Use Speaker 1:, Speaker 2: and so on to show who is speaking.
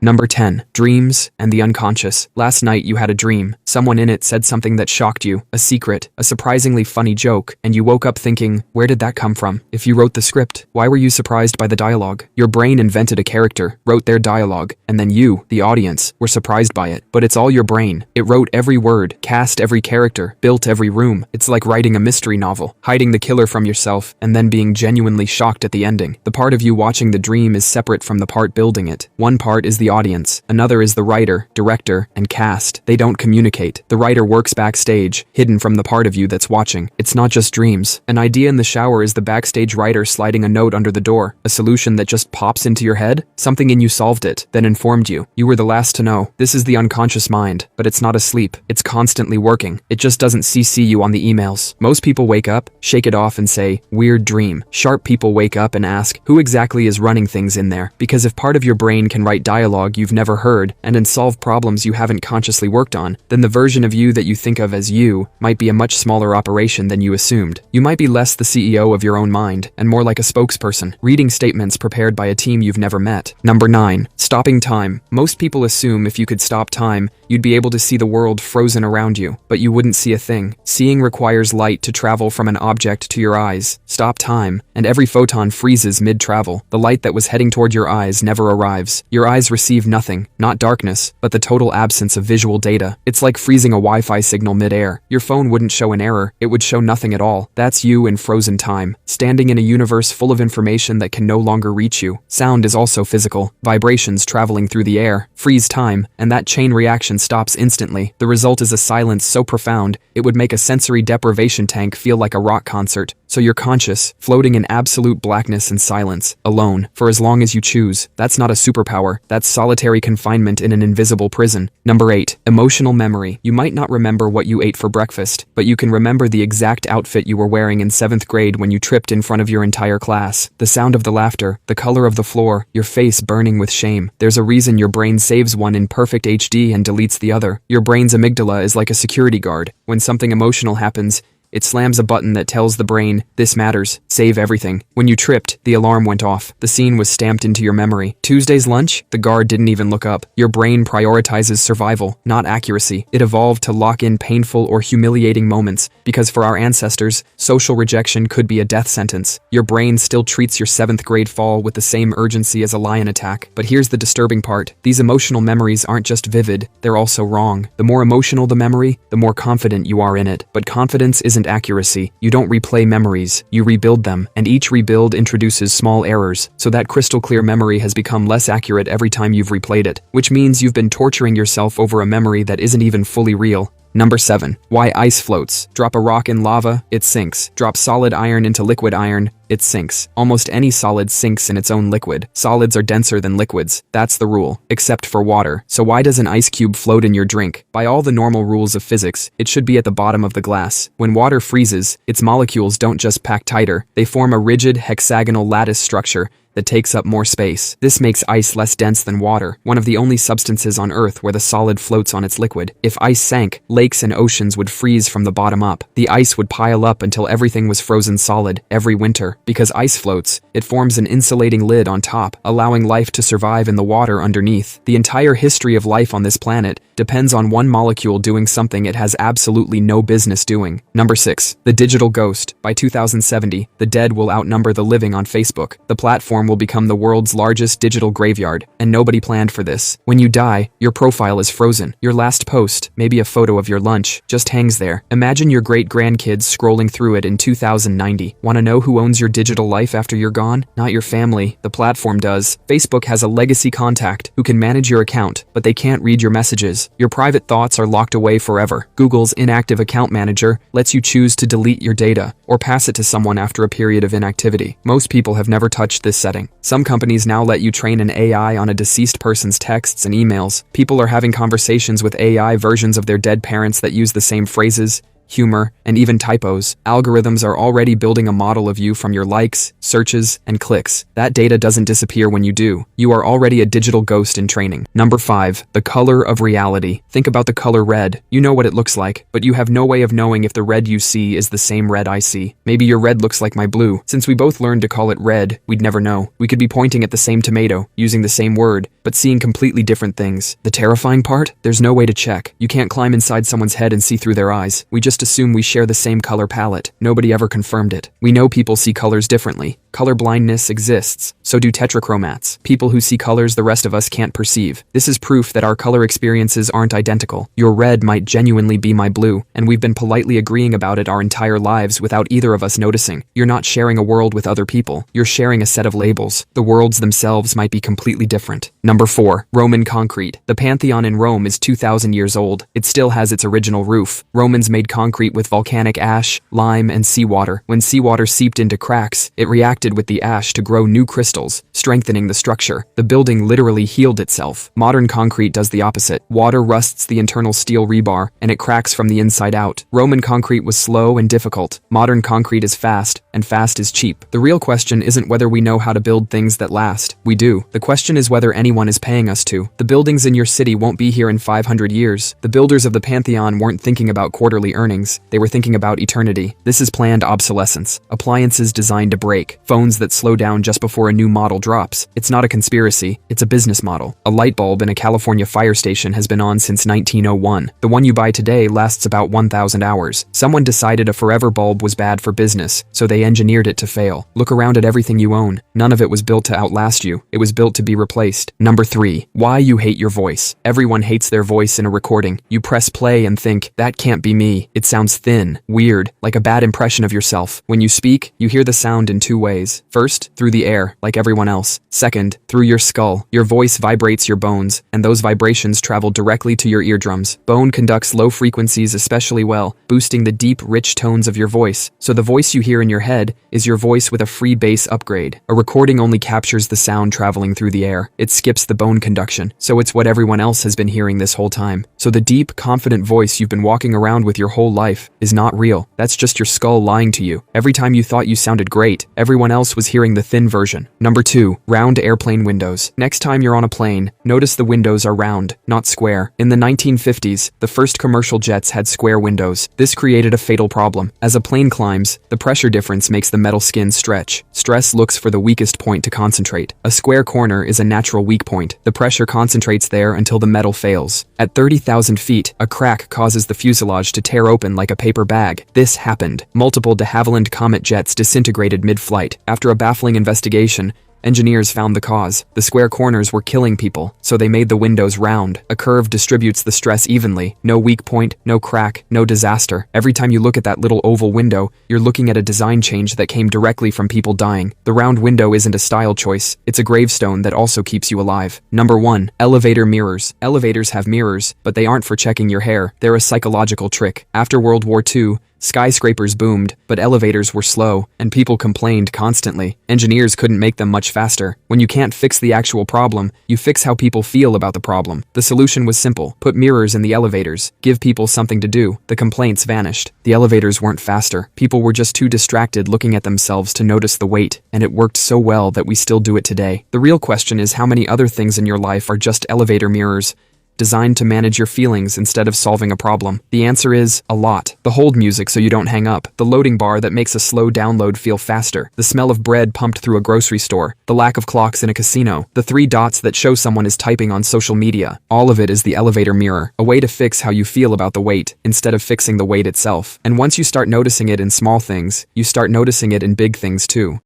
Speaker 1: Number 10. Dreams and the unconscious. Last night you had a dream. Someone in it said something that shocked you, a secret, a surprisingly funny joke, and you woke up thinking, where did that come from? If you wrote the script, why were you surprised by the dialogue? Your brain invented a character, wrote their dialogue, and then you, the audience, were surprised by it. But it's all your brain. It wrote every word, cast every character, built every room. It's like writing a mystery novel, hiding the killer from yourself, and then being genuinely shocked at the ending. The part of you watching the dream is separate from the part building it. One part is the audience, another is the writer, director, and cast. They don't communicate. The writer works backstage, hidden from the part of you that's watching. It's not just dreams. An idea in the shower is the backstage writer sliding a note under the door. A solution that just pops into your head? Something in you solved it, then informed you. You were the last to know. This is the unconscious mind, but it's not asleep. It's constantly working. It just doesn't CC you on the emails. Most people wake up, shake it off and say, weird dream. Sharp people wake up and ask, who exactly is running things in there? Because if part of your brain can write dialogue you've never heard and solve problems you haven't consciously worked on, then the version of you that you think of as you might be a much smaller operation than you assumed. You might be less the CEO of your own mind and more like a spokesperson, reading statements prepared by a team you've never met. Number 9. Stopping time. Most people assume if you could stop time, you'd be able to see the world frozen around you, but you wouldn't see a thing. Seeing requires light to travel from an object to your eyes. Stop time, and every photon freezes mid-travel. The light that was heading toward your eyes never arrives. Your eyes receive nothing, not darkness, but the total absence of visual data. It's like freezing a Wi-Fi signal mid-air. Your phone wouldn't show an error, it would show nothing at all. That's you in frozen time, standing in a universe full of information that can no longer reach you. Sound is also physical. Vibrations traveling through the air freeze time, and that chain reaction stops instantly. The result is a silence so profound, it would make a sensory deprivation tank feel like a rock concert. So you're conscious, floating in absolute blackness and silence, alone, for as long as you choose. That's not a superpower, that's solitary confinement in an invisible prison. Number 8. Emotional memory. You might not remember what you ate for breakfast, but you can remember the exact outfit you were wearing in 7th grade when you tripped in front of your entire class. The sound of the laughter, the color of the floor, your face burning with shame. There's a reason your brain saves one in perfect HD and deletes the other. Your brain's amygdala is like a security guard. When something emotional happens, it slams a button that tells the brain, this matters, save everything. When you tripped, the alarm went off. The scene was stamped into your memory. Tuesday's lunch? The guard didn't even look up. Your brain prioritizes survival, not accuracy. It evolved to lock in painful or humiliating moments, because for our ancestors, social rejection could be a death sentence. Your brain still treats your 7th grade fall with the same urgency as a lion attack. But here's the disturbing part. These emotional memories aren't just vivid, they're also wrong. The more emotional the memory, the more confident you are in it. But confidence isn't accuracy. You don't replay memories, you rebuild them, and each rebuild introduces small errors, so that crystal clear memory has become less accurate every time you've replayed it, which means you've been torturing yourself over a memory that isn't even fully real. Number 7. Why ice floats. Drop a rock in lava, it sinks. Drop solid iron into liquid iron, it sinks. Almost any solid sinks in its own liquid. Solids are denser than liquids. That's the rule, except for water. So why does an ice cube float in your drink? By all the normal rules of physics, it should be at the bottom of the glass. When water freezes, its molecules don't just pack tighter, they form a rigid hexagonal lattice structure that takes up more space. This makes ice less dense than water, one of the only substances on Earth where the solid floats on its liquid. If ice sank, lakes and oceans would freeze from the bottom up. The ice would pile up until everything was frozen solid, every winter. Because ice floats, it forms an insulating lid on top, allowing life to survive in the water underneath. The entire history of life on this planet depends on one molecule doing something it has absolutely no business doing. Number 6. The digital ghost. By 2070, the dead will outnumber the living on Facebook. The platform will become the world's largest digital graveyard, and nobody planned for this. When you die, your profile is frozen. Your last post, maybe a photo of your lunch, just hangs there. Imagine your great-grandkids scrolling through it in 2090. Want to know who owns your digital life after you're gone? Not your family, the platform does. Facebook has a legacy contact who can manage your account, but they can't read your messages. Your private thoughts are locked away forever. Google's inactive account manager lets you choose to delete your data or pass it to someone after a period of inactivity. Most people have never touched this setting. Some companies now let you train an AI on a deceased person's texts and emails. People are having conversations with AI versions of their dead parents that use the same phrases, humor, and even typos. Algorithms are already building a model of you from your likes, searches, and clicks. That data doesn't disappear when you do. You are already a digital ghost in training. Number 5. The color of reality. Think about the color red. You know what it looks like, but you have no way of knowing if the red you see is the same red I see. Maybe your red looks like my blue. Since we both learned to call it red, we'd never know. We could be pointing at the same tomato, using the same word, but seeing completely different things. The terrifying part? There's no way to check. You can't climb inside someone's head and see through their eyes. We just assume we share the same color palette. Nobody ever confirmed it. We know people see colors differently. Color blindness exists. So do tetrachromats. People who see colors the rest of us can't perceive. This is proof that our color experiences aren't identical. Your red might genuinely be my blue, and we've been politely agreeing about it our entire lives without either of us noticing. You're not sharing a world with other people. You're sharing a set of labels. The worlds themselves might be completely different. Number 4. Roman concrete. The Pantheon in Rome is 2,000 years old. It still has its original roof. Romans made concrete with volcanic ash, lime, and seawater. When seawater seeped into cracks, it reacted with the ash to grow new crystals, strengthening the structure. The building literally healed itself. Modern concrete does the opposite. Water rusts the internal steel rebar, and it cracks from the inside out. Roman concrete was slow and difficult. Modern concrete is fast, and fast is cheap. The real question isn't whether we know how to build things that last. We do. The question is whether anyone is paying us to. The buildings in your city won't be here in 500 years. The builders of the Pantheon weren't thinking about quarterly earnings. They were thinking about eternity. This is planned obsolescence. Appliances designed to break. Phones that slow down just before a new model drops. It's not a conspiracy. It's a business model. A light bulb in a California fire station has been on since 1901. The one you buy today lasts about 1,000 hours. Someone decided a forever bulb was bad for business, so they engineered it to fail. Look around at everything you own. None of it was built to outlast you. It was built to be replaced. Number 3. Why you hate your voice. Everyone hates their voice in a recording. You press play and think, that can't be me. It sounds thin, weird, like a bad impression of yourself. When you speak, you hear the sound in 2 ways. First, through the air, like everyone else. Second, through your skull. Your voice vibrates your bones, and those vibrations travel directly to your eardrums. Bone conducts low frequencies especially well, boosting the deep, rich tones of your voice. So the voice you hear in your head is your voice with a free bass upgrade. A recording only captures the sound traveling through the air. It skips the bone conduction, so it's what everyone else has been hearing this whole time. So the deep, confident voice you've been walking around with your whole life is not real. That's just your skull lying to you. Every time you thought you sounded great, everyone else was hearing the thin version. Number 2. Round airplane windows. Next time you're on a plane, notice the windows are round, not square. In the 1950s, the first commercial jets had square windows. This created a fatal problem. As a plane climbs, the pressure difference makes the metal skin stretch. Stress looks for the weakest point to concentrate. A square corner is a natural weak point. The pressure concentrates there until the metal fails. At 30,000 feet, a crack causes the fuselage to tear open like a paper bag. This happened. Multiple de Havilland Comet jets disintegrated mid-flight. After a baffling investigation, engineers found the cause. The square corners were killing people, so they made the windows round. A curve distributes the stress evenly. No weak point, no crack, no disaster. Every time you look at that little oval window, you're looking at a design change that came directly from people dying. The round window isn't a style choice. It's a gravestone that also keeps you alive. Number 1. Elevator mirrors. Elevators have mirrors, but they aren't for checking your hair. They're a psychological trick. After World War II, skyscrapers boomed, but elevators were slow, and people complained constantly. Engineers couldn't make them much faster. When you can't fix the actual problem, you fix how people feel about the problem. The solution was simple. Put mirrors in the elevators. Give people something to do. The complaints vanished. The elevators weren't faster. People were just too distracted looking at themselves to notice the weight, and it worked so well that we still do it today. The real question is how many other things in your life are just elevator mirrors, designed to manage your feelings instead of solving a problem? The answer is a lot. The hold music so you don't hang up, the loading bar that makes a slow download feel faster, the smell of bread pumped through a grocery store, the lack of clocks in a casino, the 3 dots that show someone is typing on social media. All of it is the elevator mirror, a way to fix how you feel about the weight, instead of fixing the weight itself. And once you start noticing it in small things, you start noticing it in big things too.